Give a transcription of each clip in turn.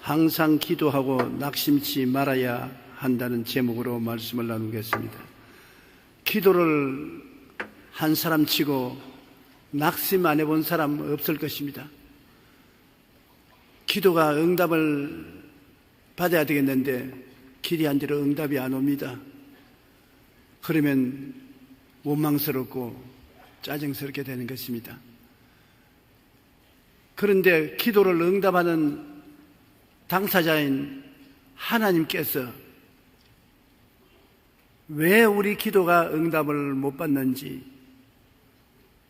항상 기도하고 낙심치 말아야 한다는 제목으로 말씀을 나누겠습니다. 기도를 한 사람 치고 낙심 안 해본 사람 없을 것입니다. 기도가 응답을 받아야 되겠는데 기대한 대로 응답이 안 옵니다. 그러면 원망스럽고 짜증스럽게 되는 것입니다. 그런데 기도를 응답하는 당사자인 하나님께서 왜 우리 기도가 응답을 못 받는지,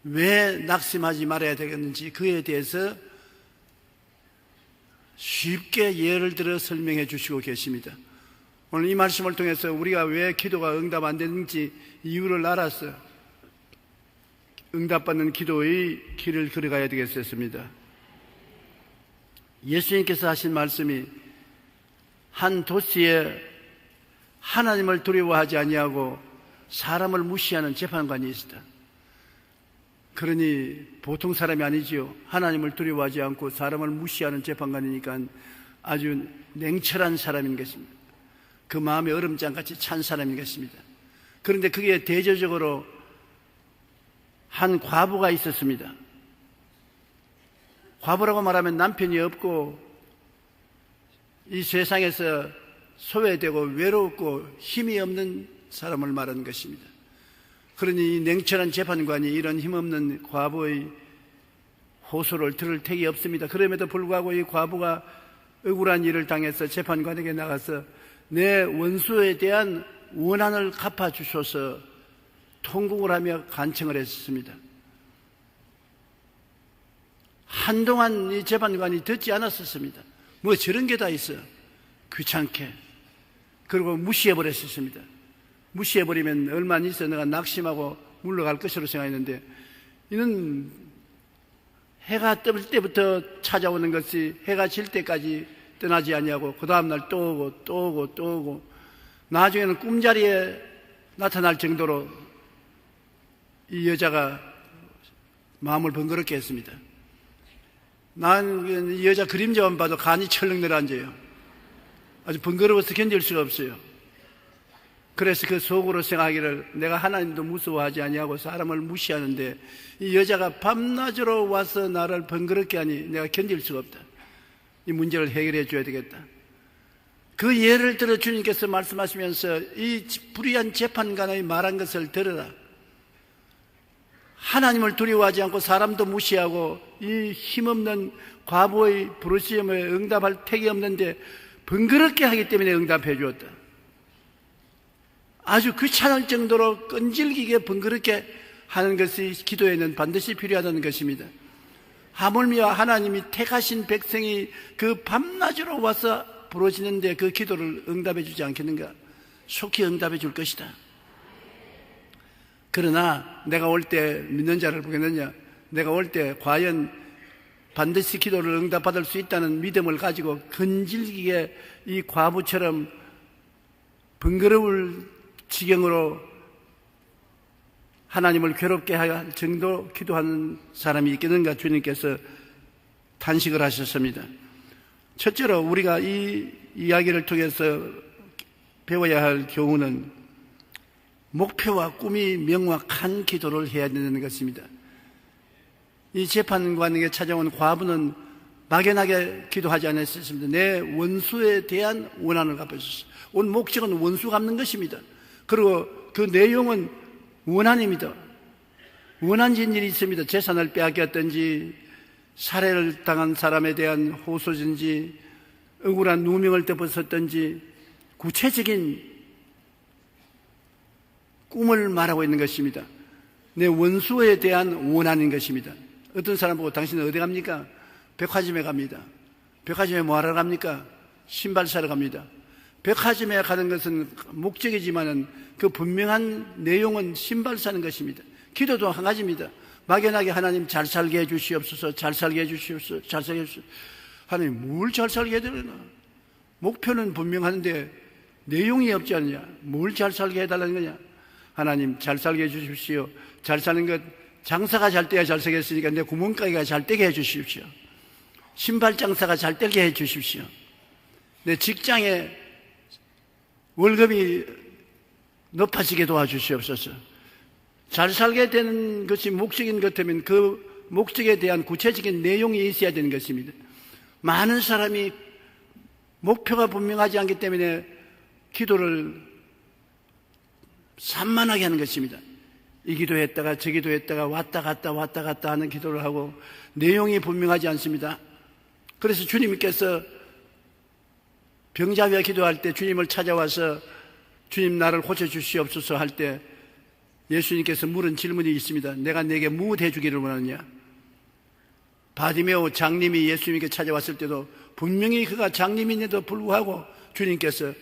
왜 낙심하지 말아야 되겠는지 그에 대해서 쉽게 예를 들어 설명해 주시고 계십니다. 오늘 이 말씀을 통해서 우리가 왜 기도가 응답 안 되는지 이유를 알아서 응답받는 기도의 길을 걸어가야 되겠습니다. 예수님께서 하신 말씀이 한 도시에 하나님을 두려워하지 아니하고 사람을 무시하는 재판관이 있었다. 그러니 보통 사람이 아니지요. 하나님을 두려워하지 않고 사람을 무시하는 재판관이니까 아주 냉철한 사람인 것입니다. 그 마음에 얼음장같이 찬 사람인 것입니다. 그런데 그게 대조적으로 한 과부가 있었습니다. 과부라고 말하면 남편이 없고 이 세상에서 소외되고 외롭고 힘이 없는 사람을 말하는 것입니다. 그러니 이 냉철한 재판관이 이런 힘없는 과부의 호소를 들을 택이 없습니다. 그럼에도 불구하고 이 과부가 억울한 일을 당해서 재판관에게 나가서 내 원수에 대한 원한을 갚아주셔서 통곡을 하며 간청을 했습니다. 한동안 이 재판관이 듣지 않았었습니다. 뭐 저런 게 다 있어. 귀찮게. 그리고 무시해버렸었습니다. 무시해버리면 얼마 안 있어 내가 낙심하고 물러갈 것으로 생각했는데 이는 해가 뜰 때부터 찾아오는 것이 해가 질 때까지 떠나지 아니하고 그 다음날 또 오고 또 오고 또 오고 나중에는 꿈자리에 나타날 정도로 이 여자가 마음을 번거롭게 했습니다. 난 이 여자 그림자만 봐도 간이 철렁 내려앉아요. 아주 번거로워서 견딜 수가 없어요. 그래서 그 속으로 생각하기를 내가 하나님도 무서워하지 아니하고 사람을 무시하는데 이 여자가 밤낮으로 와서 나를 번거롭게 하니 내가 견딜 수가 없다. 이 문제를 해결해 줘야 되겠다. 그 예를 들어 주님께서 말씀하시면서 이 불의한 재판관의 말한 것을 들으라. 하나님을 두려워하지 않고 사람도 무시하고 이 힘없는 과부의 부르짖음에 응답할 택이 없는데 번거롭게 하기 때문에 응답해 주었다. 아주 귀찮을 정도로 끈질기게 번거롭게 하는 것이 기도에는 반드시 필요하다는 것입니다. 하물며 하나님이 택하신 백성이 그 밤낮으로 와서 부르짖는데 그 기도를 응답해 주지 않겠는가? 속히 응답해 줄 것이다. 그러나 내가 올 때 믿는 자를 보겠느냐? 내가 올 때 과연 반드시 기도를 응답받을 수 있다는 믿음을 가지고 근질기게 이 과부처럼 번거로울 지경으로 하나님을 괴롭게 할 정도 기도하는 사람이 있겠는가? 주님께서 탄식을 하셨습니다. 첫째로 우리가 이 이야기를 통해서 배워야 할 교훈은 목표와 꿈이 명확한 기도를 해야 되는 것입니다. 이 재판관에게 찾아온 과부는 막연하게 기도하지 않았습니다. 내 원수에 대한 원한을 갚아주소서. 온 목적은 원수 갚는 것입니다. 그리고 그 내용은 원한입니다. 원한진 일이 있습니다. 재산을 빼앗겼든지 살해를 당한 사람에 대한 호소든지 억울한 누명을 덮었었든지 구체적인 꿈을 말하고 있는 것입니다. 내 원수에 대한 원한인 것입니다. 어떤 사람 보고 당신은 어디 갑니까? 백화점에 갑니다. 백화점에 뭐 하러 갑니까? 신발 사러 갑니다. 백화점에 가는 것은 목적이지만은 그 분명한 내용은 신발 사는 것입니다. 기도도 한 가지입니다. 막연하게 하나님 잘 살게 해 주시옵소서, 잘 살게 해 주시옵소서, 잘 살게 해 주시옵소서. 하나님 뭘 잘 살게 해드리나? 목표는 분명한데 내용이 없지 않느냐? 뭘 잘 살게 해달라는 거냐? 하나님 잘 살게 해 주십시오. 잘 사는 것, 장사가 잘 돼야 잘 살겠으니까 내 구멍가게가 잘 되게 해 주십시오. 신발 장사가 잘 되게 해 주십시오. 내 직장에 월급이 높아지게 도와주시옵소서. 잘 살게 되는 것이 목적인 것 같으면 그 목적에 대한 구체적인 내용이 있어야 되는 것입니다. 많은 사람이 목표가 분명하지 않기 때문에 기도를 산만하게 하는 것입니다. 이 기도했다가 저 기도했다가 왔다 갔다 하는 기도를 하고 내용이 분명하지 않습니다. 그래서 주님께서 병자위와 기도할 때 주님을 찾아와서 주님 나를 고쳐주시옵소서 할 때 예수님께서 물은 질문이 있습니다. 내가 내게 무엇 해주기를 원하느냐? 바디메오 장님이 예수님께 찾아왔을 때도 분명히 그가 장님인데도 불구하고 주님께서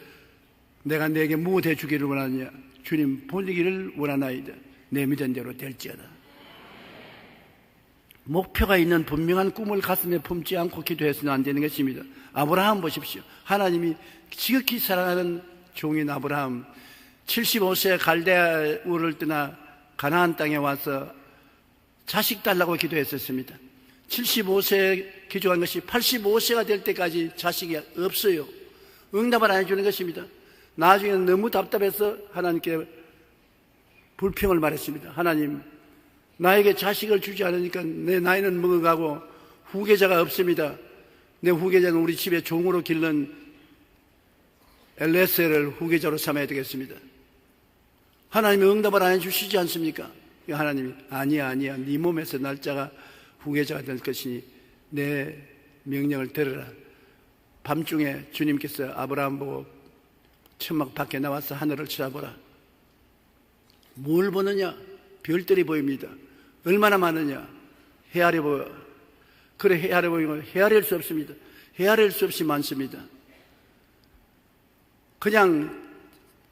내가 내게 무엇 해주기를 원하느냐? 주님 보기를 원하나이다. 내 믿은 대로 될지어다. 목표가 있는 분명한 꿈을 가슴에 품지 않고 기도해서는 안 되는 것입니다. 아브라함 보십시오. 하나님이 지극히 사랑하는 종인 아브라함 75세 갈대아 우를 떠나 가나안 땅에 와서 자식 달라고 기도했었습니다. 75세 기도한 것이 85세가 될 때까지 자식이 없어요. 응답을 안 해주는 것입니다. 나중에 너무 답답해서 하나님께 불평을 말했습니다. 하나님, 나에게 자식을 주지 않으니까 내 나이는 먹어가고 후계자가 없습니다. 내 후계자는 우리 집에 종으로 기른 엘레셀을 후계자로 삼아야 되겠습니다. 하나님이 응답을 안 해주시지 않습니까? 하나님이 아니야 네 몸에서 날짜가 후계자가 될 것이니 내 명령을 들으라. 밤중에 주님께서 아브라함 보고 천막 밖에 나와서 하늘을 쳐다보라. 뭘 보느냐? 별들이 보입니다. 얼마나 많으냐? 헤아려 보여. 그래, 헤아려 보이고 헤아릴 수 없습니다. 헤아릴 수 없이 많습니다. 그냥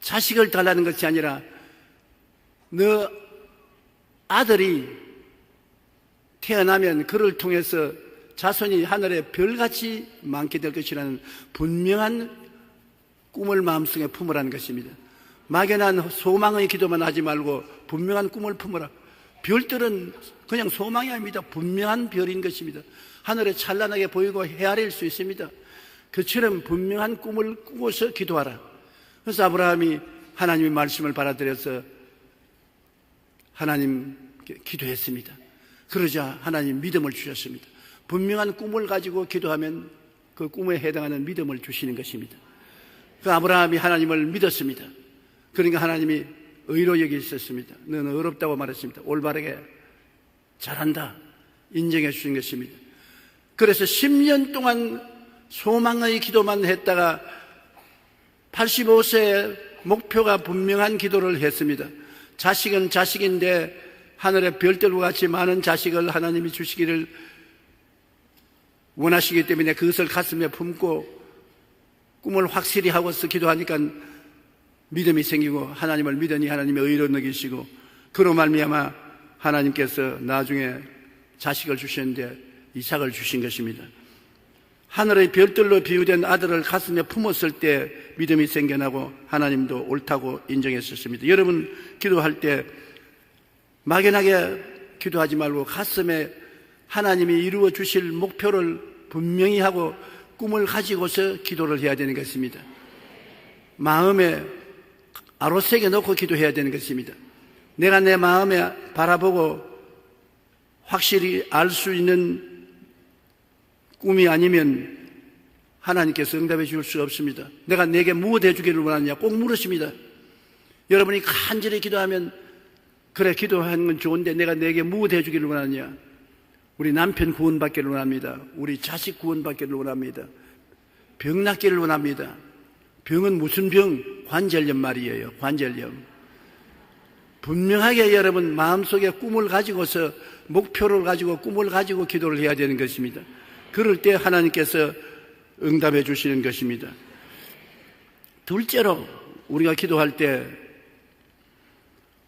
자식을 달라는 것이 아니라 너 아들이 태어나면 그를 통해서 자손이 하늘에 별같이 많게 될 것이라는 분명한 꿈을 마음속에 품으라는 것입니다. 막연한 소망의 기도만 하지 말고 분명한 꿈을 품으라. 별들은 그냥 소망이 아닙니다. 분명한 별인 것입니다. 하늘에 찬란하게 보이고 헤아릴 수 있습니다. 그처럼 분명한 꿈을 꾸고서 기도하라. 그래서 아브라함이 하나님의 말씀을 받아들여서 하나님께 기도했습니다. 그러자 하나님 믿음을 주셨습니다. 분명한 꿈을 가지고 기도하면 그 꿈에 해당하는 믿음을 주시는 것입니다. 그 아브라함이 하나님을 믿었습니다. 그러니까 하나님이 의로 여기셨습니다. 너는 어렵다고 말했습니다. 올바르게 잘한다 인정해 주신 것입니다. 그래서 10년 동안 소망의 기도만 했다가 85세에 목표가 분명한 기도를 했습니다. 자식은 자식인데 하늘의 별들과 같이 많은 자식을 하나님이 주시기를 원하시기 때문에 그것을 가슴에 품고 꿈을 확실히 하고서 기도하니까 믿음이 생기고 하나님을 믿으니 하나님의 의로 여기시고 그로 말미암아 하나님께서 나중에 자식을 주셨는데 이삭을 주신 것입니다. 하늘의 별들로 비유된 아들을 가슴에 품었을 때 믿음이 생겨나고 하나님도 옳다고 인정했었습니다. 여러분 기도할 때 막연하게 기도하지 말고 가슴에 하나님이 이루어 주실 목표를 분명히 하고 꿈을 가지고서 기도를 해야 되는 것입니다. 마음에 아로새겨 놓고 기도해야 되는 것입니다. 내가 내 마음에 바라보고 확실히 알 수 있는 꿈이 아니면 하나님께서 응답해 줄 수 없습니다. 내가 내게 무엇 해주기를 원하느냐 꼭 물으십니다. 여러분이 간절히 기도하면 그래 기도하는 건 좋은데 내가 내게 무엇 해주기를 원하느냐. 우리 남편 구원받기를 원합니다. 우리 자식 구원받기를 원합니다. 병 낫기를 원합니다. 병은 무슨 병? 관절염 말이에요. 관절염. 분명하게 여러분 마음속에 꿈을 가지고서 목표를 가지고 꿈을 가지고 기도를 해야 되는 것입니다. 그럴 때 하나님께서 응답해 주시는 것입니다. 둘째로 우리가 기도할 때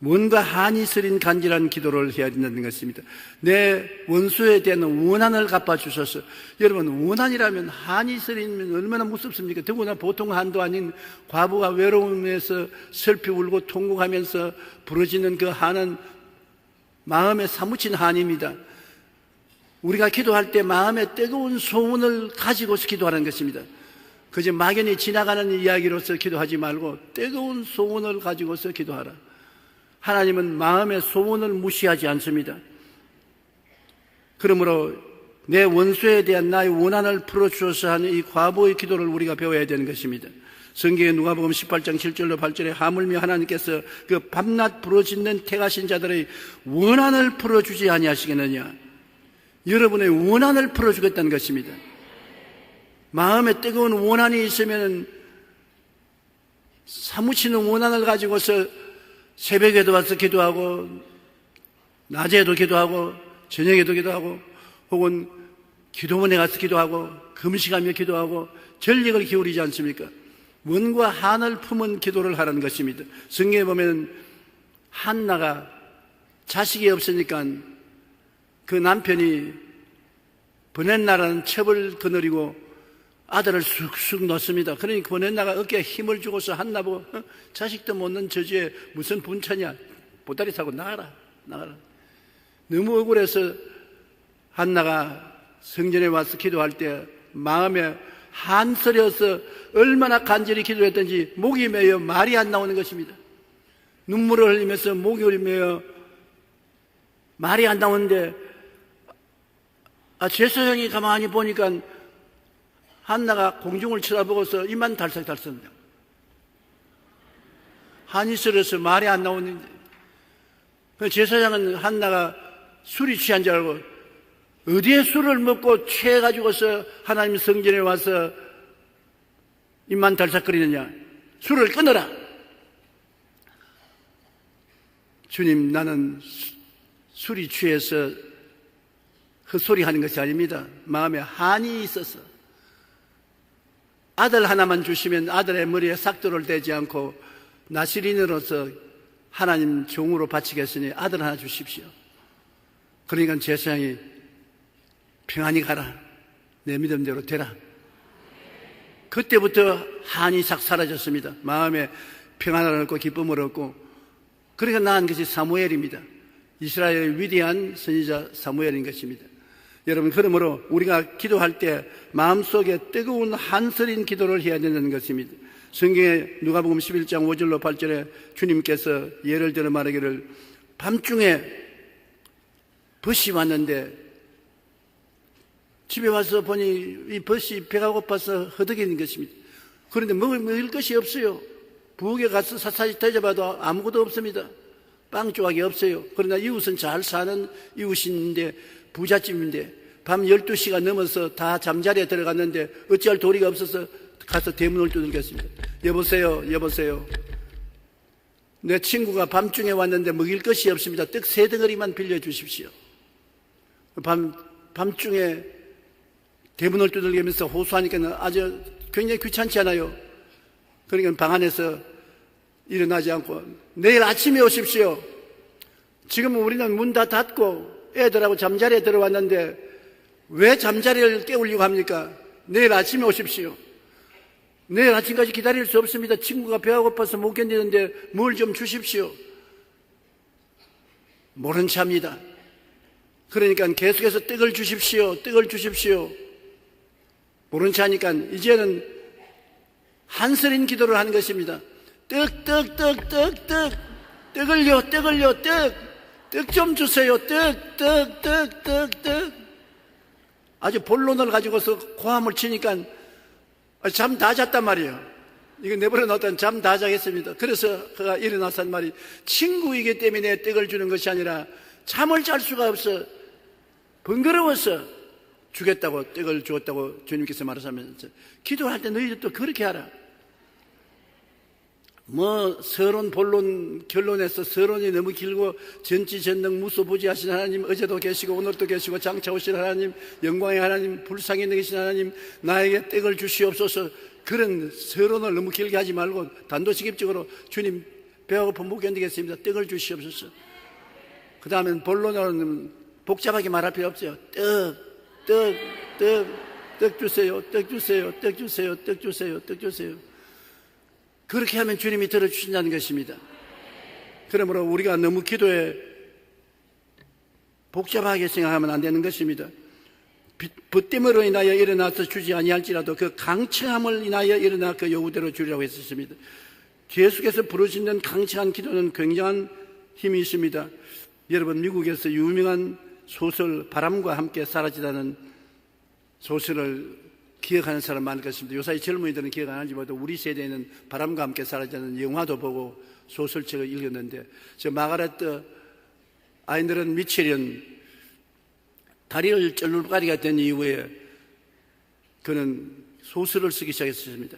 뭔가 한이 서린 간절한 기도를 해야 된다는 것입니다. 내 원수에 대한 원한을 갚아주셔서 여러분 원한이라면 한이 서리면 얼마나 무섭습니까? 더구나 보통 한도 아닌 과부가 외로움에서 슬피 울고 통곡하면서 부러지는 그 한은 마음에 사무친 한입니다. 우리가 기도할 때 마음에 뜨거운 소원을 가지고서 기도하는 것입니다. 그저 막연히 지나가는 이야기로서 기도하지 말고 뜨거운 소원을 가지고서 기도하라. 하나님은 마음의 소원을 무시하지 않습니다. 그러므로 내 원수에 대한 나의 원한을 풀어주어서 하는 이 과부의 기도를 우리가 배워야 되는 것입니다. 성경에 누가복음 18장 7절로 8절에 하물며 하나님께서 그 밤낮 부르짖는 택하신 자들의 원한을 풀어주지 아니하시겠느냐. 여러분의 원한을 풀어주겠다는 것입니다. 마음에 뜨거운 원한이 있으면 사무치는 원한을 가지고서 새벽에도 와서 기도하고 낮에도 기도하고 저녁에도 기도하고 혹은 기도원에 가서 기도하고 금식하며 기도하고 전력을 기울이지 않습니까? 원과 한을 품은 기도를 하라는 것입니다. 성경에 보면 한나가 자식이 없으니까 그 남편이 버넷나라는 첩을 거느리고 아들을 쑥쑥 넣습니다. 그러니 버넷나가 어깨에 힘을 주고서 한나 보고 자식도 못 낳은 저주에 무슨 분차냐, 보따리 타고 나가라. 너무 억울해서 한나가 성전에 와서 기도할 때 마음에 한서려서 얼마나 간절히 기도했던지 목이 메여 말이 안 나오는 것입니다. 눈물을 흘리면서 목이 메여 말이 안 나오는데 제사장이 가만히 보니까 한나가 공중을 쳐다보고서 입만 달싹달싹 한이 서려서 말이 안 나오는데 제사장은 한나가 술이 취한 줄 알고 어디에 술을 먹고 취해가지고서 하나님 성전에 와서 입만 달싹거리느냐. 술을 끊어라. 주님, 나는 술이 취해서 헛소리 하는 것이 아닙니다. 마음에 한이 있어서 아들 하나만 주시면 아들의 머리에 삭도를 대지 않고 나시린으로서 하나님 종으로 바치겠으니 아들 하나 주십시오. 그러니까 제사장이 평안히 가라. 내 믿음대로 되라. 그때부터 한이 싹 사라졌습니다. 마음에 평안을 얻고 기쁨을 얻고 그러니까 낳은 것이 사무엘입니다. 이스라엘의 위대한 선지자 사무엘인 것입니다. 여러분, 그러므로 우리가 기도할 때 마음속에 뜨거운 한서린 기도를 해야 된다는 것입니다. 성경에 누가복음 11장 5절로 8절에 주님께서 예를 들어 말하기를 밤중에 벗이 왔는데 집에 와서 보니 이 벗이 배가 고파서 허덕이는 것입니다. 그런데 먹을 것이 없어요. 부엌에 가서 샅샅이 뒤져봐도 아무것도 없습니다. 빵 조각이 없어요. 그러나 이웃은 잘 사는 이웃인데 부잣집인데 밤 12시가 넘어서 다 잠자리에 들어갔는데 어찌할 도리가 없어서 가서 대문을 두들겼습니다. 여보세요. 내 친구가 밤중에 왔는데 먹일 것이 없습니다. 떡 3덩어리만 빌려주십시오. 밤중에 대문을 두들기면서 호소하니까 아주 굉장히 귀찮지 않아요. 그러니까 방 안에서 일어나지 않고 내일 아침에 오십시오. 지금 우리는 문 다 닫고 애들하고 잠자리에 들어왔는데 왜 잠자리를 깨우려고 합니까? 내일 아침에 오십시오. 내일 아침까지 기다릴 수 없습니다. 친구가 배가 고파서 못 견디는데 뭘 좀 주십시오. 모른 체합니다. 그러니까 계속해서 떡을 주십시오. 모른 체 하니까 이제는 한서린 기도를 하는 것입니다. 떡을요. 떡 좀 주세요. 떡. 아주 본론을 가지고서 고함을 치니까 잠 다 잤단 말이에요. 이거 내버려 놨더니 잠 다 자겠습니다. 그래서 그가 일어나서 한 말이 친구이기 때문에 떡을 주는 것이 아니라 잠을 잘 수가 없어 번거로워서 주겠다고 떡을 주었다고 주님께서 말하시면서 기도할 때 너희들도 그렇게 하라. 서론, 본론, 결론에서 서론이 너무 길고 전지전능 무소부지하신 하나님, 어제도 계시고 오늘도 계시고 장차 오신 하나님, 영광의 하나님, 불쌍히 여기신 하나님, 나에게 떡을 주시옵소서. 그런 서론을 너무 길게 하지 말고 단도직입적으로 주님 배가 고파 못 견디겠습니다. 떡을 주시옵소서. 그 다음엔 본론으로는 복잡하게 말할 필요 없어요. 떡 주세요. 그렇게 하면 주님이 들어주신다는 것입니다. 그러므로 우리가 너무 기도에 복잡하게 생각하면 안 되는 것입니다. 벗됨으로 인하여 일어나서 주지 아니할지라도 그 강청함을 인하여 일어나 그 요구대로 주리라고 했었습니다. 계속해서 부르짖는 강청한 기도는 굉장한 힘이 있습니다. 여러분, 미국에서 유명한 소설 바람과 함께 사라지다는 소설을 기억하는 사람 많을 것입니다. 요사이 젊은이들은 기억 안 하지 못해도 우리 세대에는 바람과 함께 사라지다는 영화도 보고 소설책을 읽었는데, 저 마가렛 아인들은 미첼은 다리를 쩔룩거리가 된 이후에 그는 소설을 쓰기 시작했습니다.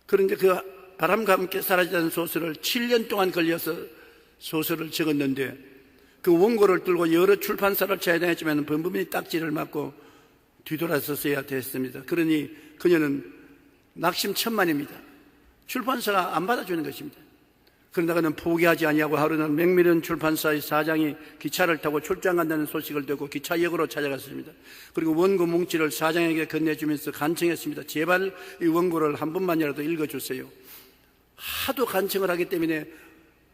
그런데 그 바람과 함께 사라지다는 소설을 7년 동안 걸려서 소설을 적었는데 그 원고를 들고 여러 출판사를 찾아다녔지만 범범이 딱지를 맞고 뒤돌아서 써야 됐습니다. 그러니 그녀는 낙심천만입니다. 출판사가 안 받아주는 것입니다. 그러나 그는 포기하지 아니하고 하루는 맥밀런 출판사의 사장이 기차를 타고 출장 간다는 소식을 듣고 기차역으로 찾아갔습니다. 그리고 원고 뭉치를 사장에게 건네주면서 간청했습니다. 제발 이 원고를 한 번만이라도 읽어주세요. 하도 간청을 하기 때문에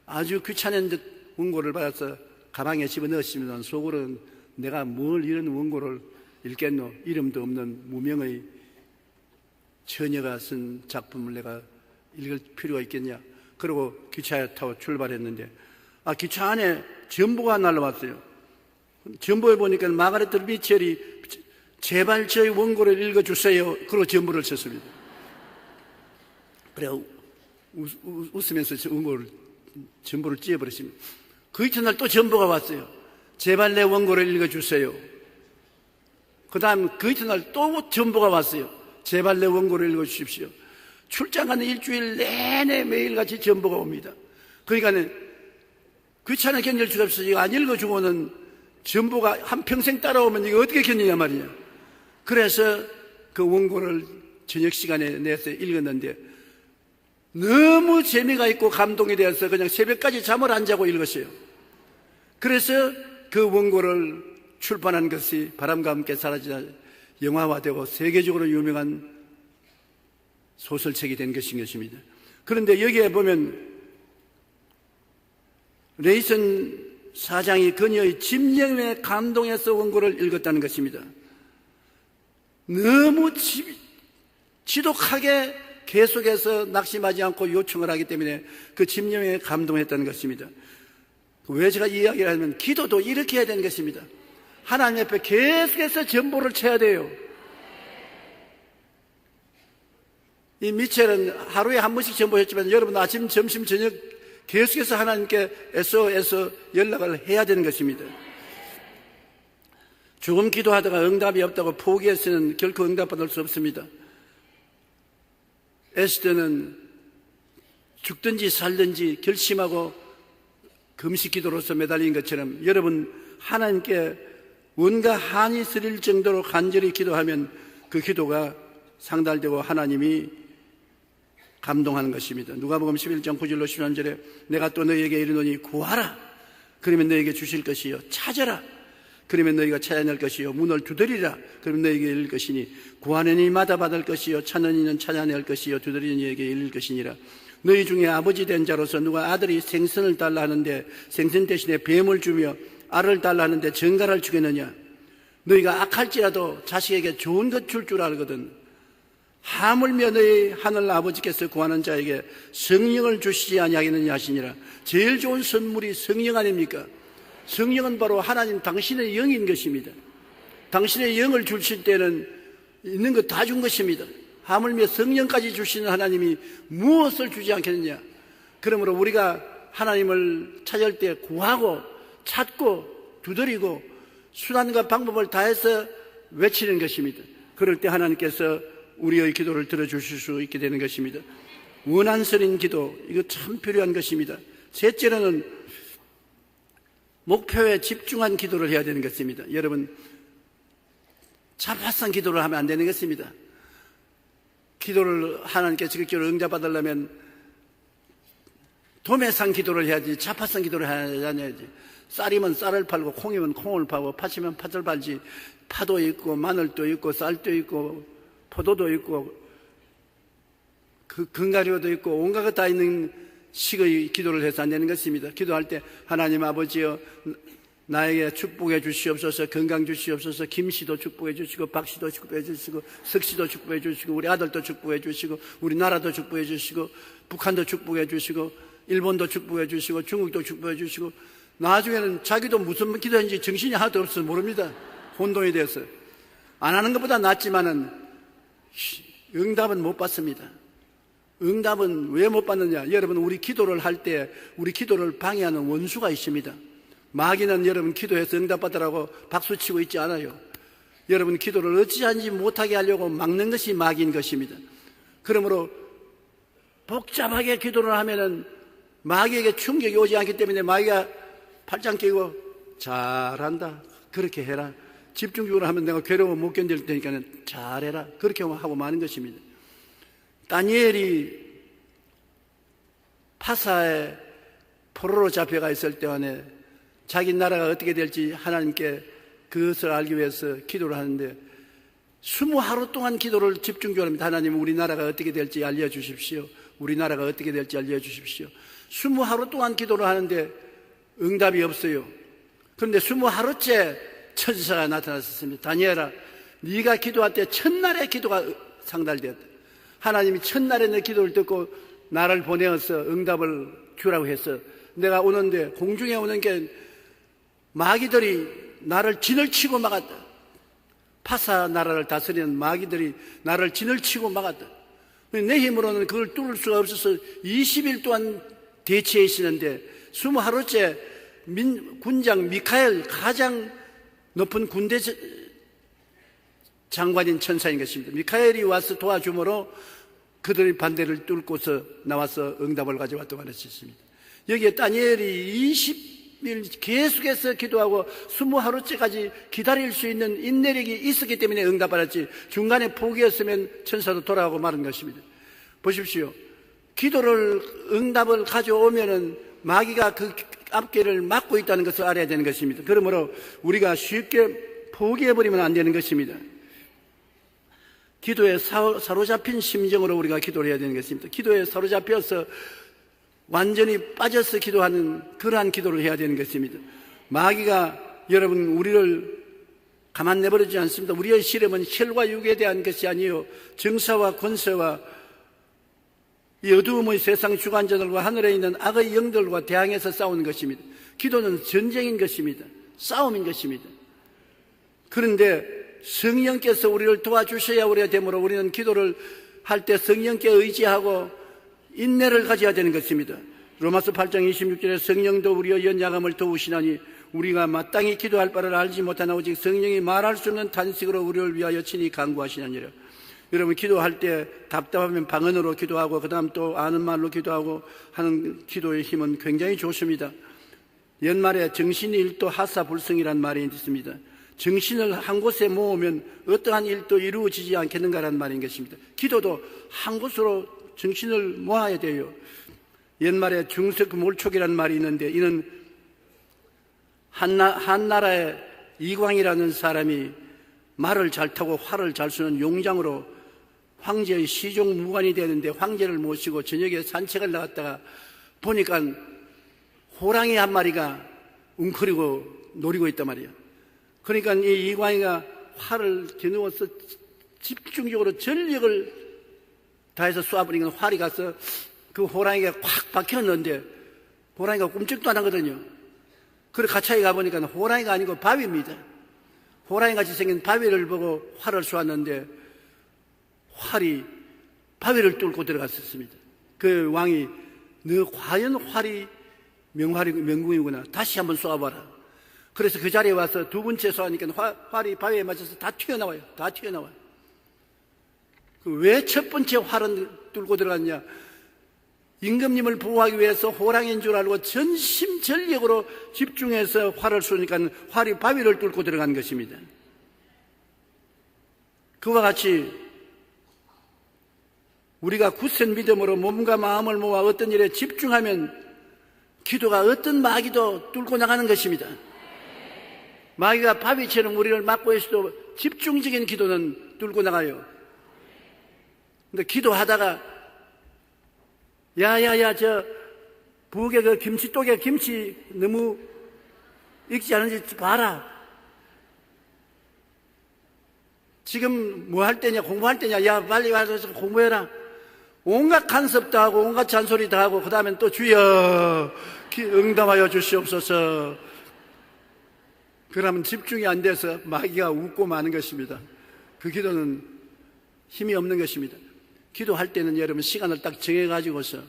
아주 귀찮은 듯 원고를 받아서 가방에 집어넣었습니다. 속으로는 내가 뭘 이런 원고를 읽겠노? 이름도 없는 무명의 처녀가 쓴 작품을 내가 읽을 필요가 있겠냐? 그리고 기차에 타고 출발했는데 기차 안에 전보가 날라왔어요. 전보에 보니까 마가렛 미첼이 제발 저희 원고를 읽어주세요. 그리고 전보를 쳤습니다. 그래 웃으면서 전보를 찢어버렸습니다. 그 이튿날 또 전보가 왔어요. 제발 내 원고를 읽어주세요. 그 다음 그 이튿날 또 전보가 왔어요. 제발 내 원고를 읽어주십시오. 출장 가는 일주일 내내 매일같이 전보가 옵니다. 그러니까 귀찮아 견딜 수가 없어요. 이거 안 읽어주고는 전보가 한평생 따라오면 이거 어떻게 견디냐 말이냐. 그래서 그 원고를 저녁 시간에 내서 읽었는데 너무 재미가 있고 감동이 되어서 그냥 새벽까지 잠을 안 자고 읽었어요. 그래서 그 원고를 출판한 것이 바람과 함께 사라지다 영화화되고 세계적으로 유명한 소설책이 된 것인 것입니다. 그런데 여기에 보면 레이슨 사장이 그녀의 집념에 감동해서 원고를 읽었다는 것입니다. 너무 지독하게 계속해서 낙심하지 않고 요청을 하기 때문에 그 집념에 감동했다는 것입니다. 왜 제가 이 이야기를 하면 기도도 이렇게 해야 되는 것입니다. 하나님 앞에 계속해서 전보를 쳐야 돼요. 이 미첼은 하루에 한 번씩 전보했지만 여러분 아침, 점심, 저녁 계속해서 하나님께 애써 연락을 해야 되는 것입니다. 조금 기도하다가 응답이 없다고 포기해서는 결코 응답받을 수 없습니다. 에스더는 죽든지 살든지 결심하고 금식 기도로서 매달린 것처럼 여러분 하나님께 온갖 한이 쓰릴 정도로 간절히 기도하면 그 기도가 상달되고 하나님이 감동하는 것입니다. 누가복음 11장 9절로 13절에 내가 또 너희에게 이르노니 구하라 그러면 너희에게 주실 것이요 찾아라 그러면 너희가 찾아낼 것이요 문을 두드리라 그러면 너희에게 열릴 것이니 구하는 이마다 받을 것이요 찾는 이는 찾아낼 것이요 두드리는 이에게 열릴 것이니라. 너희 중에 아버지 된 자로서 누가 아들이 생선을 달라 하는데 생선 대신에 뱀을 주며 알을 달라 하는데 전갈을 주겠느냐. 너희가 악할지라도 자식에게 좋은 것 줄 줄 알거든. 하물며 너희 하늘 아버지께서 구하는 자에게 성령을 주시지 아니하겠느냐 하시니라. 제일 좋은 선물이 성령 아닙니까? 성령은 바로 하나님 당신의 영인 것입니다. 당신의 영을 주실 때는 있는 것 다 준 것입니다. 하물며 성령까지 주시는 하나님이 무엇을 주지 않겠느냐. 그러므로 우리가 하나님을 찾을 때 구하고 찾고 두드리고 수단과 방법을 다해서 외치는 것입니다. 그럴 때 하나님께서 우리의 기도를 들어주실 수 있게 되는 것입니다. 원한스러운 기도, 이거 참 필요한 것입니다. 셋째로는 목표에 집중한 기도를 해야 되는 것입니다. 여러분, 자파상 기도를 하면 안 되는 것입니다. 기도를 하나님께 적극적으로 응답받으려면 도매상 기도를 해야지 자파상 기도를 해야지. 쌀이면 쌀을 팔고 콩이면 콩을 팔고 팥이면 팥을 팔지. 파도 있고 마늘도 있고 쌀도 있고 포도도 있고 견과류도 있고 온갖 것 다 있는 식의 기도를 해서 안 되는 것입니다. 기도할 때 하나님 아버지여 나에게 축복해 주시옵소서. 건강 주시옵소서. 김씨도 축복해 주시고, 박씨도 축복해 주시고, 석씨도 축복해 주시고, 우리 아들도 축복해 주시고, 우리 나라도 축복해 주시고, 북한도 축복해 주시고, 일본도 축복해 주시고, 중국도 축복해 주시고, 나중에는 자기도 무슨 기도인지 정신이 하나도 없어서 모릅니다. 혼돈이 되어서. 안 하는 것보다 낫지만은 응답은 못 받습니다. 응답은 왜 못 받느냐? 여러분, 우리 기도를 할 때 우리 기도를 방해하는 원수가 있습니다. 마귀는 여러분 기도해서 응답받으라고 박수치고 있지 않아요. 여러분 기도를 어찌하는지 못하게 하려고 막는 것이 마귀인 것입니다. 그러므로 복잡하게 기도를 하면은 마귀에게 충격이 오지 않기 때문에 마귀가 팔짱 끼고 잘한다, 그렇게 해라, 집중적으로 하면 내가 괴로워 못 견딜 테니까 잘해라, 그렇게 하고 마는 것입니다. 다니엘이 파사에 포로로 잡혀가 있을 때 안에 자기 나라가 어떻게 될지 하나님께 그것을 알기 위해서 기도를 하는데 20하루 동안 기도를 집중적으로 합니다. 하나님, 우리 나라가 어떻게 될지 알려주십시오. 우리 나라가 어떻게 될지 알려주십시오. 20하루 동안 기도를 하는데 응답이 없어요. 그런데 20하루째 천사가 나타났습니다. 다니엘아, 네가 기도할 때 첫날에 기도가 상달되었다. 하나님이 첫날에 내 기도를 듣고 나를 보내어서 응답을 주라고 해서 내가 오는데 공중에 오는 게 마귀들이 나를 진을 치고 막았다. 파사 나라를 다스리는 마귀들이 나를 진을 치고 막았다. 내 힘으로는 그걸 뚫을 수가 없어서 20일 동안 대치해 있었는데 20하루째 군장 미카엘, 가장 높은 군대 장관인 천사인 것입니다. 미카엘이 와서 도와주므로 그들의 반대를 뚫고서 나와서 응답을 가져왔다고 하셨습니다. 여기에 다니엘이 20일 계속해서 기도하고 20하루째까지 기다릴 수 있는 인내력이 있었기 때문에 응답받았지, 중간에 포기했으면 천사도 돌아가고 마는 것입니다. 보십시오. 기도를, 응답을 가져오면은 마귀가 그 앞길을 막고 있다는 것을 알아야 되는 것입니다. 그러므로 우리가 쉽게 포기해버리면 안 되는 것입니다. 기도에 사로잡힌 심정으로 우리가 기도를 해야 되는 것입니다. 기도에 사로잡혀서 완전히 빠져서 기도하는 그러한 기도를 해야 되는 것입니다. 마귀가 여러분 우리를 가만 내버리지 않습니다. 우리의 시름은 혈과 육에 대한 것이 아니요 정사와 권세와 이 어두움의 세상 주관자들과 하늘에 있는 악의 영들과 대항해서 싸우는 것입니다. 기도는 전쟁인 것입니다. 싸움인 것입니다. 그런데 성령께서 우리를 도와주셔야 우리가 되므로 우리는 기도를 할 때 성령께 의지하고 인내를 가져야 되는 것입니다. 로마서 8장 26절에 성령도 우리의 연약함을 도우시나니 우리가 마땅히 기도할 바를 알지 못하나 오직 성령이 말할 수 없는 탄식으로 우리를 위하여 친히 간구하시느니라. 여러분 기도할 때 답답하면 방언으로 기도하고 그 다음 또 아는 말로 기도하고 하는 기도의 힘은 굉장히 좋습니다. 연말에 정신이 일도 하사불성이라는 말이 있습니다. 정신을 한 곳에 모으면 어떠한 일도 이루어지지 않겠는가라는 말인 것입니다. 기도도 한 곳으로 정신을 모아야 돼요. 옛말에 중석몰촉이라는 말이 있는데 이는 한 나라의 이광이라는 사람이 말을 잘 타고 활을 잘 쏘는 용장으로 황제의 시종무관이 되는데 황제를 모시고 저녁에 산책을 나갔다가 보니까 호랑이 한 마리가 웅크리고 노리고 있단 말이에요. 그러니까 이 이광이가 활을 겨누어서 집중적으로 전력을 다해서 쏘아버리니까 활이 가서 그 호랑이가 콱 박혔는데 호랑이가 꿈쩍도 안 하거든요. 그래 가차에 가보니까 호랑이가 아니고 바위입니다. 호랑이같이 생긴 바위를 보고 활을 쏘았는데 활이 바위를 뚫고 들어갔었습니다. 그 왕이 너 과연 활이 명궁이구나, 다시 한번 쏘아봐라. 그래서 그 자리에 와서 두 번째 쏘니까 활이 바위에 맞아서 다 튀어나와요. 다 튀어나와요. 왜 첫 번째 활은 뚫고 들어갔냐? 임금님을 보호하기 위해서 호랑이인 줄 알고 전심전력으로 집중해서 활을 쏘니까 활이 바위를 뚫고 들어간 것입니다. 그와 같이 우리가 굳센 믿음으로 몸과 마음을 모아 어떤 일에 집중하면 기도가 어떤 마귀도 뚫고 나가는 것입니다. 마귀가 바위처럼 우리를 막고 있어도 집중적인 기도는 뚫고 나가요. 근데 기도하다가 야야야 저 부엌에 그 김치독에 김치 너무 읽지 않은지 봐라. 지금 뭐 할 때냐, 공부할 때냐, 야 빨리 와서 공부해라. 온갖 간섭도 하고 온갖 잔소리도 하고 그 다음엔 또 주여 응답하여 주시옵소서. 그러면 집중이 안 돼서 마귀가 웃고 마는 것입니다. 그 기도는 힘이 없는 것입니다. 기도할 때는 여러분 시간을 딱 정해가지고서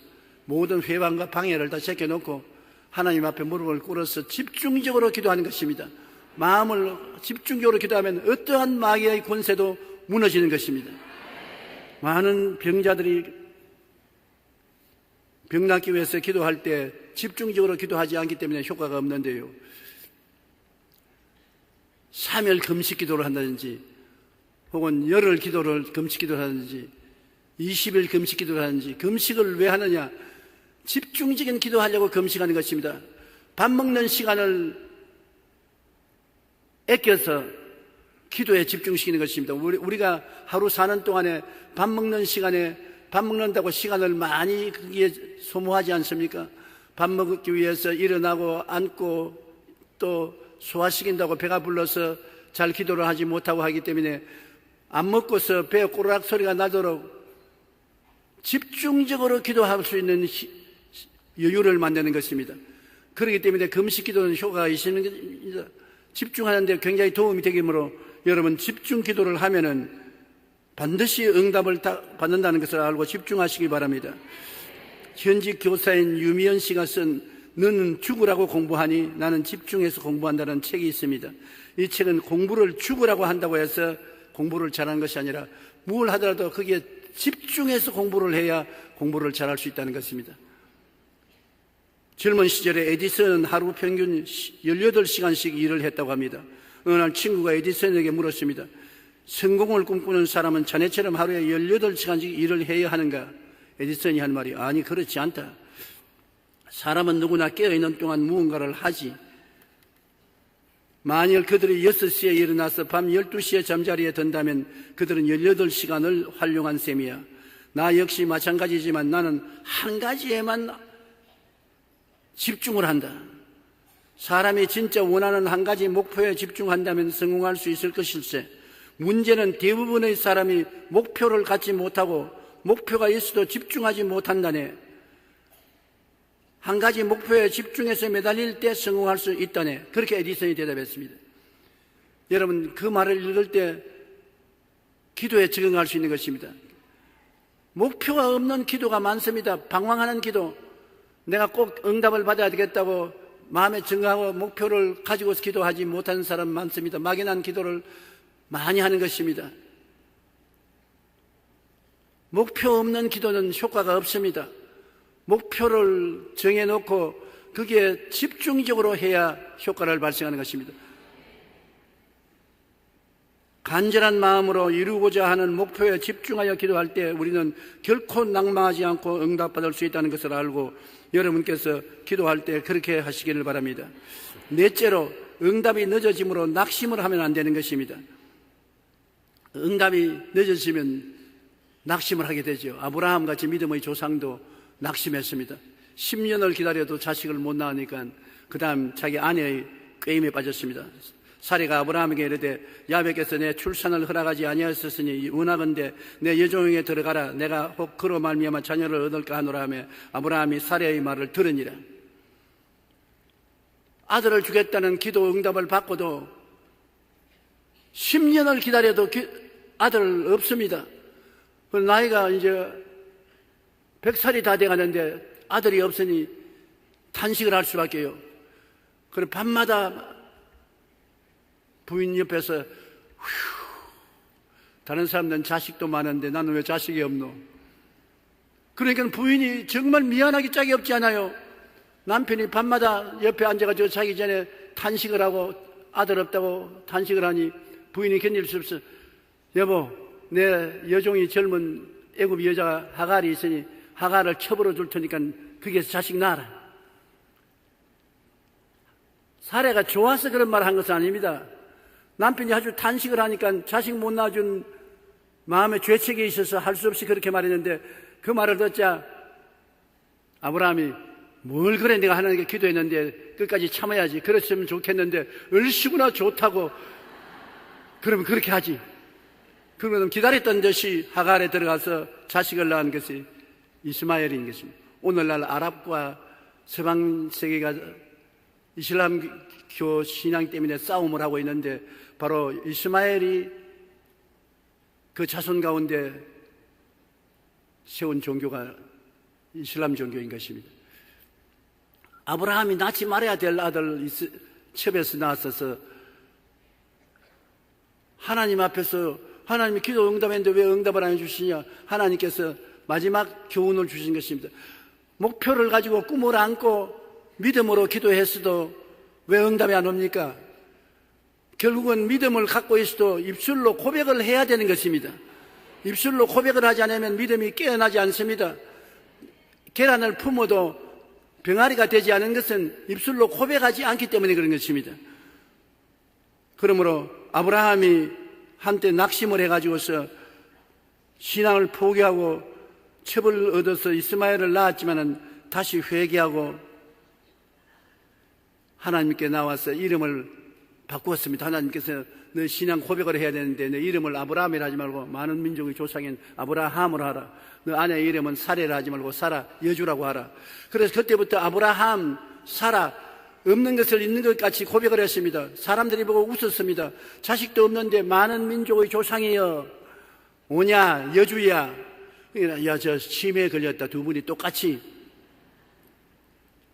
모든 회방과 방해를 다 제껴놓고 하나님 앞에 무릎을 꿇어서 집중적으로 기도하는 것입니다. 마음을 집중적으로 기도하면 어떠한 마귀의 권세도 무너지는 것입니다. 많은 병자들이 병 낫기 위해서 기도할 때 집중적으로 기도하지 않기 때문에 효과가 없는데요. 3일 금식 기도를 한다든지 혹은 열흘 기도를 금식 기도를 하든지 20일 금식 기도를 하든지 금식을 왜 하느냐? 집중적인 기도하려고 금식하는 것입니다. 밥 먹는 시간을 아껴서 기도에 집중시키는 것입니다. 우리가 하루 사는 동안에 밥 먹는 시간에 밥 먹는다고 시간을 많이 거기에 소모하지 않습니까? 밥 먹기 위해서 일어나고 앉고 또 소화시킨다고 배가 불러서 잘 기도를 하지 못하고 하기 때문에 안 먹고서 배 꼬르락 소리가 나도록 집중적으로 기도할 수 있는 여유를 만드는 것입니다. 그렇기 때문에 금식 기도는 효과가 있는 것입니다. 집중하는 데 굉장히 도움이 되기므로 여러분 집중 기도를 하면은 반드시 응답을 받는다는 것을 알고 집중하시기 바랍니다. 현직 교사인 유미연 씨가 쓴 너는 죽으라고 공부하니 나는 집중해서 공부한다는 책이 있습니다. 이 책은 공부를 죽으라고 한다고 해서 공부를 잘하는 것이 아니라 뭘 하더라도 거기에 집중해서 공부를 해야 공부를 잘할 수 있다는 것입니다. 젊은 시절에 에디슨은 하루 평균 18시간씩 일을 했다고 합니다. 어느 날 친구가 에디슨에게 물었습니다. 성공을 꿈꾸는 사람은 자네처럼 하루에 18시간씩 일을 해야 하는가? 에디슨이 한 말이 아니 그렇지 않다. 사람은 누구나 깨어있는 동안 무언가를 하지. 만일 그들이 6시에 일어나서 밤 12시에 잠자리에 든다면 그들은 18시간을 활용한 셈이야. 나 역시 마찬가지지만 나는 한 가지에만 집중을 한다. 사람이 진짜 원하는 한 가지 목표에 집중한다면 성공할 수 있을 것일세. 문제는 대부분의 사람이 목표를 갖지 못하고 목표가 있어도 집중하지 못한다네. 한 가지 목표에 집중해서 매달릴 때 성공할 수 있다네. 그렇게 에디슨이 대답했습니다. 여러분 그 말을 읽을 때 기도에 적응할 수 있는 것입니다. 목표가 없는 기도가 많습니다. 방황하는 기도, 내가 꼭 응답을 받아야 되겠다고 마음에 정하고 목표를 가지고서 기도하지 못하는 사람 많습니다. 막연한 기도를 많이 하는 것입니다. 목표 없는 기도는 효과가 없습니다. 목표를 정해놓고 거기에 집중적으로 해야 효과를 발생하는 것입니다. 간절한 마음으로 이루고자 하는 목표에 집중하여 기도할 때 우리는 결코 낭망하지 않고 응답받을 수 있다는 것을 알고 여러분께서 기도할 때 그렇게 하시기를 바랍니다. 넷째로 응답이 늦어짐으로 낙심을 하면 안 되는 것입니다. 응답이 늦어지면 낙심을 하게 되죠. 아브라함같이 믿음의 조상도 낙심했습니다. 10년을 기다려도 자식을 못 낳으니까 그 다음 자기 아내의 꾀임에 빠졌습니다. 사례가 아브라함에게 이르되 야훼께서 내 출산을 허락하지 아니하였으니 원하건대 내 여종에게 들어가라. 내가 혹 그로 말미암아 자녀를 얻을까 하노라 하며 아브라함이 사례의 말을 들으니라. 아들을 주겠다는 기도 응답을 받고도 10년을 기다려도 아들 없습니다. 나이가 이제 100살이 다 돼가는데 아들이 없으니 탄식을 할 수밖에요. 그리고 밤마다 부인 옆에서 다른 사람들은 자식도 많은데 나는 왜 자식이 없노? 그러니까 부인이 정말 미안하기 짝이 없지 않아요. 남편이 밤마다 옆에 앉아가지고 자기 전에 탄식을 하고 아들 없다고 탄식을 하니 부인이 견딜 수 없어. 여보, 내 여종이 젊은 애굽 여자 하갈이 있으니 하갈을 쳐버려 줄 테니까 거기에서 자식 낳아라. 사례가 좋아서 그런 말을 한 것은 아닙니다. 남편이 아주 탄식을 하니까 자식 못 낳아준 마음에 죄책이 있어서 할 수 없이 그렇게 말했는데 그 말을 듣자 아브라함이 뭘 그래, 내가 하나님께 기도했는데 끝까지 참아야지. 그랬으면 좋겠는데 얼씨구나 좋다고 그러면 그렇게 하지. 그러면 기다렸던 듯이 하갈에 들어가서 자식을 낳은 것이 이스마엘인 것입니다. 오늘날 아랍과 서방 세계가 이슬람교 신앙 때문에 싸움을 하고 있는데 바로 이스마엘이 그 자손 가운데 세운 종교가 이슬람 종교인 것입니다. 아브라함이 낳지 말아야 될 아들 첩에서 낳았어서 하나님 앞에서 하나님이 기도 응답했는데 왜 응답을 안 해주시냐? 하나님께서 마지막 교훈을 주신 것입니다. 목표를 가지고 꿈을 안고 믿음으로 기도했어도 왜 응답이 안 옵니까? 결국은 믿음을 갖고 있어도 입술로 고백을 해야 되는 것입니다. 입술로 고백을 하지 않으면 믿음이 깨어나지 않습니다. 계란을 품어도 병아리가 되지 않은 것은 입술로 고백하지 않기 때문에 그런 것입니다. 그러므로 아브라함이 한때 낙심을 해가지고서 신앙을 포기하고 첩을 얻어서 이스마엘을 낳았지만은 다시 회개하고 하나님께 나와서 이름을 바꾸었습니다. 하나님께서 너 신앙 고백을 해야 되는데 너 이름을 아브라함이라 하지 말고 많은 민족의 조상인 아브라함으로 하라. 너 아내의 이름은 사레라 하지 말고 사라 여주라고 하라. 그래서 그때부터 아브라함, 사라 없는 것을 있는 것 같이 고백을 했습니다. 사람들이 보고 웃었습니다. 자식도 없는데 많은 민족의 조상이여 오냐 여주야. 야, 저 치매에 걸렸다. 두 분이 똑같이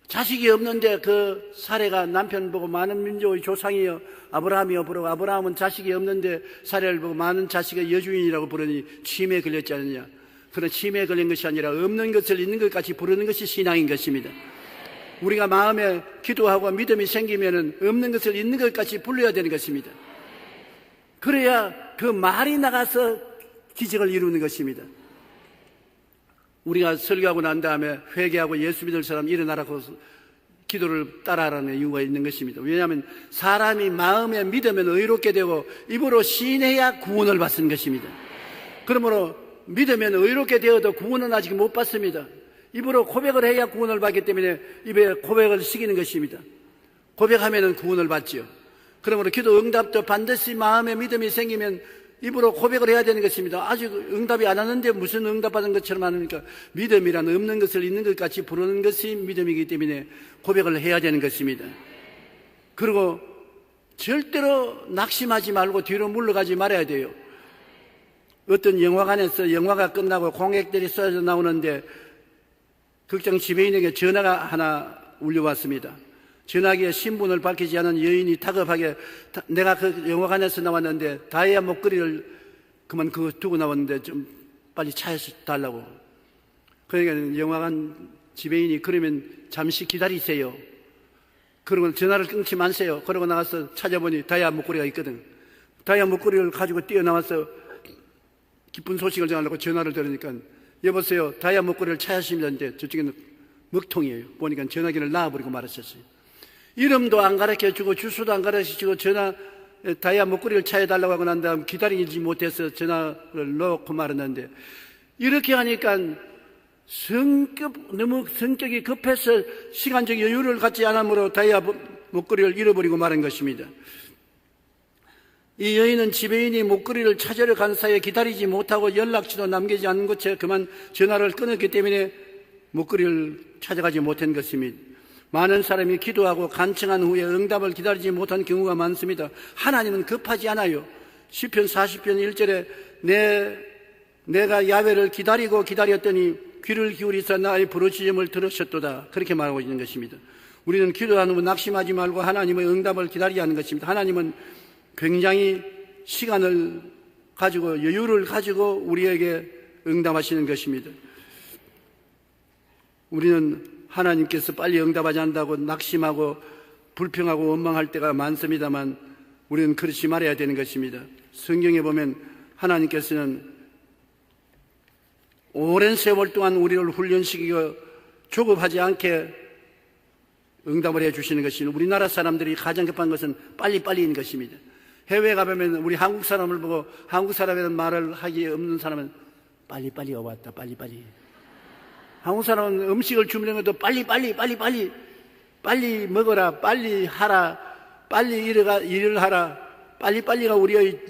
자식이 없는데 그 사례가 남편 보고 많은 민족의 조상이여 아브라함이여 부르고 아브라함은 자식이 없는데 사례를 보고 많은 자식의 여주인이라고 부르니 치매에 걸렸지 않느냐. 그런 치매에 걸린 것이 아니라 없는 것을 있는 것 같이 부르는 것이 신앙인 것입니다. 우리가 마음에 기도하고 믿음이 생기면은 없는 것을 있는 것 같이 불러야 되는 것입니다. 그래야 그 말이 나가서 기적을 이루는 것입니다. 우리가 설교하고 난 다음에 회개하고 예수 믿을 사람 일어나라고 기도를 따라하라는 이유가 있는 것입니다. 왜냐하면 사람이 마음에 믿으면 의롭게 되고 입으로 시인해야 구원을 받는 것입니다. 그러므로 믿으면 의롭게 되어도 구원은 아직 못 받습니다. 입으로 고백을 해야 구원을 받기 때문에 입에 고백을 시키는 것입니다. 고백하면 구원을 받죠. 그러므로 기도 응답도 반드시 마음에 믿음이 생기면 입으로 고백을 해야 되는 것입니다. 아직 응답이 안 왔는데 무슨 응답받은 것처럼 하니까 믿음이란 없는 것을 있는 것 같이 부르는 것이 믿음이기 때문에 고백을 해야 되는 것입니다. 그리고 절대로 낙심하지 말고 뒤로 물러가지 말아야 돼요. 어떤 영화관에서 영화가 끝나고 공액들이 쏟아져 나오는데 극장 지배인에게 전화가 하나 울려왔습니다. 전화기에 신분을 밝히지 않은 여인이 다급하게 내가 그 영화관에서 나왔는데 다이아 목걸이를 그만 그거 두고 나왔는데 좀 빨리 차에서 달라고. 그러니까 영화관 지배인이 그러면 잠시 기다리세요. 그러고 전화를 끊지 마세요. 그러고 나가서 찾아보니 다이아 목걸이가 있거든. 다이아 목걸이를 가지고 뛰어나와서 기쁜 소식을 전하려고 전화를 들으니까 여보세요. 다이아 목걸이를 찾으시는데 저쪽에는 먹통이에요. 보니까 전화기를 놔버리고 말았었어요. 이름도 안 가르쳐주고 주소도 안 가르쳐주고 다이아 목걸이를 찾아달라고 하고 난 다음 기다리지 못해서 전화를 놓고 말았는데 이렇게 하니까 너무 성격이 급해서 시간적 여유를 갖지 않으므로 다이아 목걸이를 잃어버리고 말한 것입니다. 이 여인은 지배인이 목걸이를 찾으러 간 사이에 기다리지 못하고 연락처도 남기지 않은 곳에 그만 전화를 끊었기 때문에 목걸이를 찾아가지 못한 것입니다. 많은 사람이 기도하고 간청한 후에 응답을 기다리지 못한 경우가 많습니다. 하나님은 급하지 않아요. 시편 40편 1절에 내가 야훼를 기다리고 기다렸더니 귀를 기울이사 나의 부르짖음을 들으셨도다. 그렇게 말하고 있는 것입니다. 우리는 기도하는 후 낙심하지 말고 하나님의 응답을 기다리지 않는 것입니다. 하나님은 굉장히 시간을 가지고 여유를 가지고 우리에게 응답하시는 것입니다. 우리는 하나님께서 빨리 응답하지 않는다고 낙심하고 불평하고 원망할 때가 많습니다만 우리는 그렇지 말아야 되는 것입니다. 성경에 보면 하나님께서는 오랜 세월 동안 우리를 훈련시키고 조급하지 않게 응답을 해주시는 것입니다. 우리나라 사람들이 가장 급한 것은 빨리빨리인 것입니다. 해외에 가보면 우리 한국 사람을 보고 한국 사람이라는 말을 하기 없는 사람은 빨리빨리 왔다 빨리빨리. 한국 사람은 음식을 주문한 것도 빨리 먹어라, 빨리 하라, 빨리 일을 하라, 빨리가 우리의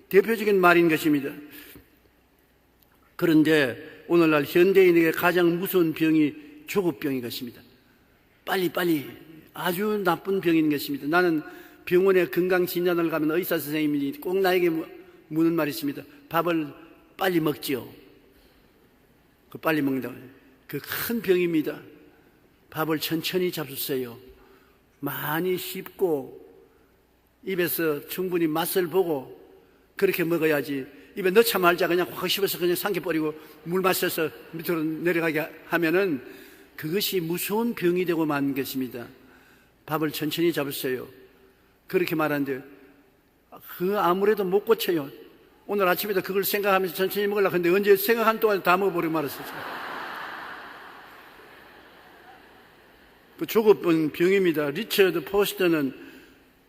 대표적인 말인 것입니다. 그런데 오늘날 현대인에게 가장 무서운 병이 조급병인 것입니다. 빨리 아주 나쁜 병인 것입니다. 나는 병원에 건강진단을 가면 의사 선생님이 꼭 나에게 묻는 말이 있습니다. 밥을 빨리 먹지요. 그 빨리 먹는다. 그 큰 병입니다. 밥을 천천히 잡수세요. 많이 씹고 입에서 충분히 맛을 보고 그렇게 먹어야지. 입에 넣자 말자 그냥 확 씹어서 그냥 삼켜버리고 물 마셔서 밑으로 내려가게 하면은 그것이 무서운 병이 되고 마는 것입니다. 밥을 천천히 잡으세요. 그렇게 말하는데 그 아무래도 못 고쳐요. 오늘 아침에도 그걸 생각하면서 천천히 먹으려고 했는데 언제 생각한 동안 다 먹어버리고 말았어요. 그 조급은 병입니다. 리처드 포스터는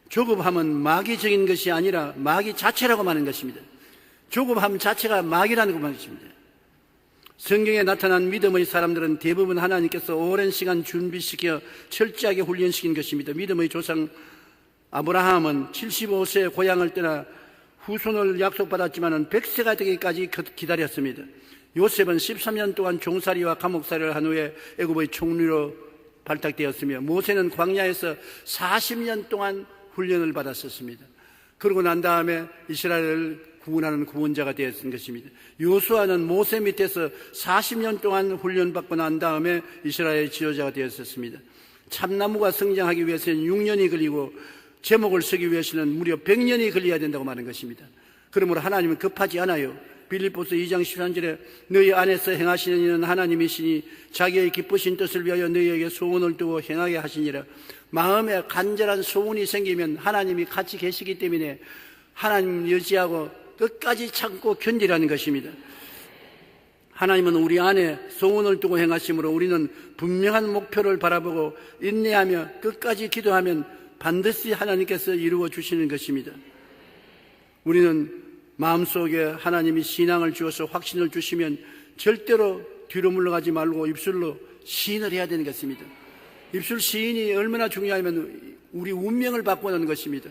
조급함은 마귀적인 것이 아니라 마귀 자체라고 말하는 것입니다. 조급함 자체가 마귀라는 것입니다. 성경에 나타난 믿음의 사람들은 대부분 하나님께서 오랜 시간 준비시켜 철저하게 훈련시킨 것입니다. 믿음의 조상 아브라함은 75세에 고향을 떠나 후손을 약속받았지만 100세가 되기까지 기다렸습니다. 요셉은 13년 동안 종살이와 감옥살이를 한 후에 애굽의 총리로 발탁되었으며 모세는 광야에서 40년 동안 훈련을 받았었습니다. 그러고 난 다음에 이스라엘을 구원하는 구원자가 되었던 것입니다. 요수아는 모세 밑에서 40년 동안 훈련받고 난 다음에 이스라엘의 지도자가 되었었습니다. 참나무가 성장하기 위해서는 6년이 걸리고 제목을 쓰기 위해서는 무려 100년이 걸려야 된다고 말하는 것입니다. 그러므로 하나님은 급하지 않아요. 빌립보서 2장 13절에 너희 안에서 행하시는 이는 하나님이시니 자기의 기쁘신 뜻을 위하여 너희에게 소원을 두고 행하게 하시니라. 마음에 간절한 소원이 생기면 하나님이 같이 계시기 때문에 하나님 의지하고 끝까지 참고 견디라는 것입니다. 하나님은 우리 안에 소원을 두고 행하심으로 우리는 분명한 목표를 바라보고 인내하며 끝까지 기도하면 반드시 하나님께서 이루어 주시는 것입니다. 우리는 마음속에 하나님이 신앙을 주어서 확신을 주시면 절대로 뒤로 물러가지 말고 입술로 시인을 해야 되는 것입니다. 입술 시인이 얼마나 중요하면 우리 운명을 바꾸는 것입니다.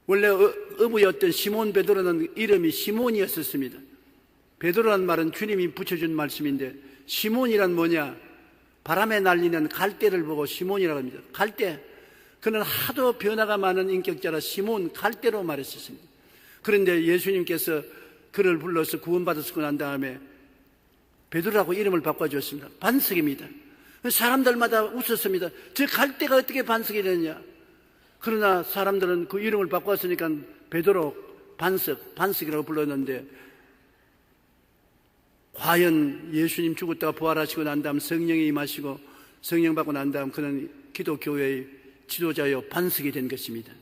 원래 어부였던 시몬 베드로는 이름이 시몬이었었습니다. 베드로라는 말은 주님이 붙여준 말씀인데 시몬이란 뭐냐? 바람에 날리는 갈대를 보고 시몬이라고 합니다. 갈대. 그는 하도 변화가 많은 인격자라 시몬 갈대로 말했었습니다. 그런데 예수님께서 그를 불러서 구원받았고 난 다음에 베드로라고 이름을 바꿔주었습니다. 반석입니다. 사람들마다 웃었습니다. 저 갈대가 어떻게 반석이 되느냐? 그러나 사람들은 그 이름을 바꿨으니까 베드로 반석이라고 불렀는데 과연 예수님 죽었다가 부활하시고 난 다음 성령이 임하시고 성령 받고 난 다음 그는 기독교회의 지도자여 반석이 된 것입니다.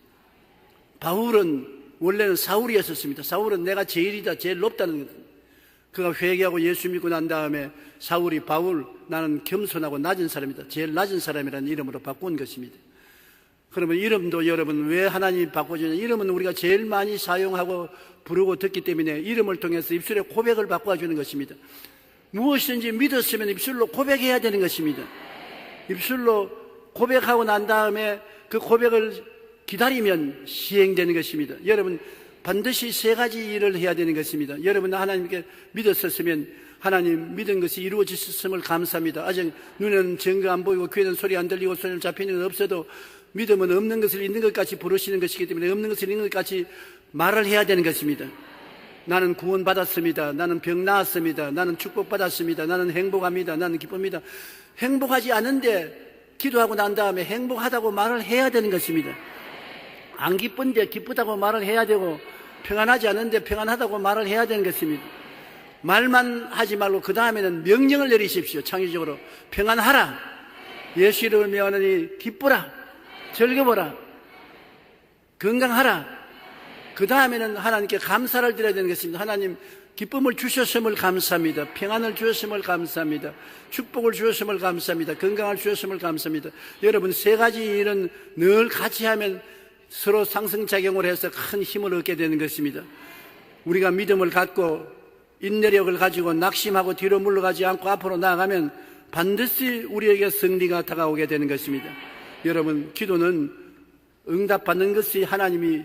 바울은 원래는 사울이었었습니다. 사울은 내가 제일이다, 제일 높다는 것. 그가 회개하고 예수 믿고 난 다음에 사울이 바울, 나는 겸손하고 낮은 사람이다, 제일 낮은 사람이라는 이름으로 바꾼 것입니다. 그러면 이름도 여러분 왜 하나님이 바꿔주냐? 이름은 우리가 제일 많이 사용하고 부르고 듣기 때문에 이름을 통해서 입술에 고백을 바꿔주는 것입니다. 무엇이든지 믿었으면 입술로 고백해야 되는 것입니다. 입술로 고백하고 난 다음에 그 고백을 기다리면 시행되는 것입니다. 여러분 반드시 세 가지 일을 해야 되는 것입니다. 여러분 하나님께 믿었었으면 하나님 믿은 것이 이루어졌음을 감사합니다. 아직 눈에는 증거 안 보이고 귀에는 소리 안 들리고 손에 잡히는 건 없어도 믿음은 없는 것을 있는 것 같이 부르시는 것이기 때문에 없는 것을 있는 것 같이 말을 해야 되는 것입니다. 나는 구원받았습니다. 나는 병 나았습니다. 나는 축복받았습니다. 나는 행복합니다. 나는 기쁩니다. 행복하지 않은데 기도하고 난 다음에 행복하다고 말을 해야 되는 것입니다. 안 기쁜데 기쁘다고 말을 해야 되고 평안하지 않은데 평안하다고 말을 해야 되는 것입니다. 말만 하지 말고 그 다음에는 명령을 내리십시오. 창의적으로 평안하라, 예수 이름을 명하느니 기쁘라, 즐거워라, 건강하라. 그 다음에는 하나님께 감사를 드려야 되는 것입니다. 하나님 기쁨을 주셨음을 감사합니다. 평안을 주셨음을 감사합니다. 축복을 주셨음을 감사합니다. 건강을 주셨음을 감사합니다. 여러분 세 가지 일은 늘 같이 하면 서로 상승작용을 해서 큰 힘을 얻게 되는 것입니다. 우리가 믿음을 갖고 인내력을 가지고 낙심하고 뒤로 물러가지 않고 앞으로 나아가면 반드시 우리에게 승리가 다가오게 되는 것입니다. 여러분, 기도는 응답받는 것이 하나님이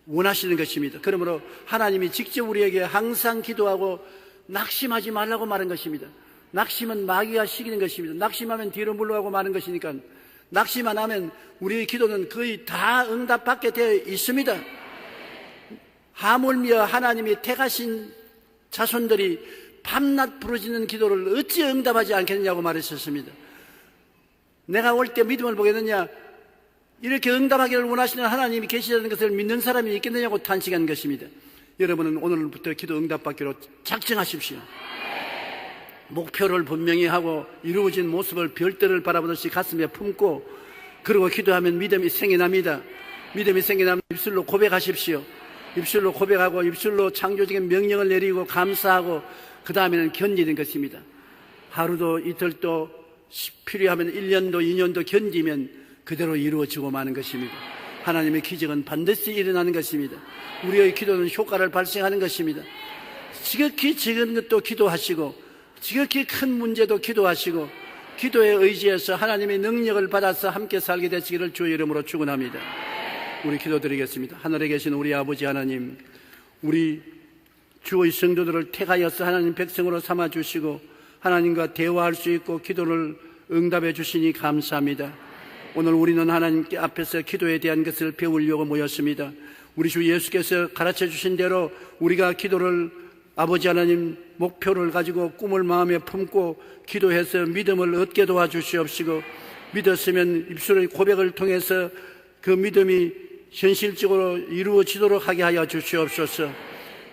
원하시는 것입니다. 그러므로 하나님이 직접 우리에게 항상 기도하고 낙심하지 말라고 말한 것입니다. 낙심은 마귀가 시키는 것입니다. 낙심하면 뒤로 물러가고 마는 것이니까 낙심 안 하면 우리의 기도는 거의 다 응답받게 되어 있습니다. 하물며 하나님이 택하신 자손들이 밤낮 부르짖는 기도를 어찌 응답하지 않겠느냐고 말했었습니다. 내가 올 때 믿음을 보겠느냐, 이렇게 응답하기를 원하시는 하나님이 계시다는 것을 믿는 사람이 있겠느냐고 탄식한 것입니다. 여러분은 오늘부터 기도 응답받기로 작정하십시오. 목표를 분명히 하고 이루어진 모습을 별들을 바라보듯이 가슴에 품고, 그리고 기도하면 믿음이 생겨납니다. 믿음이 생겨나면 입술로 고백하십시오. 입술로 고백하고 입술로 창조적인 명령을 내리고 감사하고, 그 다음에는 견디는 것입니다. 하루도 이틀도 필요하면 1년도 2년도 견디면 그대로 이루어지고 마는 것입니다. 하나님의 기적은 반드시 일어나는 것입니다. 우리의 기도는 효과를 발생하는 것입니다. 지극히 작은 것도 기도하시고, 지극히 큰 문제도 기도하시고, 기도에 의지해서 하나님의 능력을 받아서 함께 살게 되시기를 주의 이름으로 축원합니다. 우리 기도드리겠습니다. 하늘에 계신 우리 아버지 하나님, 우리 주의 성도들을 택하여서 하나님 백성으로 삼아주시고 하나님과 대화할 수 있고 기도를 응답해 주시니 감사합니다. 오늘 우리는 하나님께 앞에서 기도에 대한 것을 배우려고 모였습니다. 우리 주 예수께서 가르쳐 주신 대로 우리가 기도를 아버지 하나님 목표를 가지고 꿈을 마음에 품고 기도해서 믿음을 얻게 도와주시옵시고, 믿었으면 입술의 고백을 통해서 그 믿음이 현실적으로 이루어지도록 하게 하여 주시옵소서.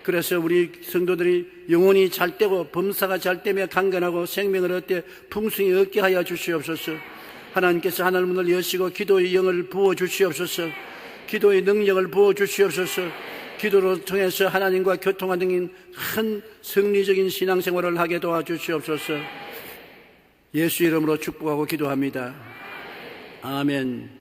그래서 우리 성도들이 영혼이 잘 되고 범사가 잘 되며 강건하고 생명을 얻되 풍성히 얻게 하여 주시옵소서. 하나님께서 하늘문을 여시고 기도의 영을 부어 주시옵소서. 기도의 능력을 부어 주시옵소서. 기도를 통해서 하나님과 교통하는 큰 승리적인 신앙생활을 하게 도와주시옵소서. 예수 이름으로 축복하고 기도합니다. 아멘.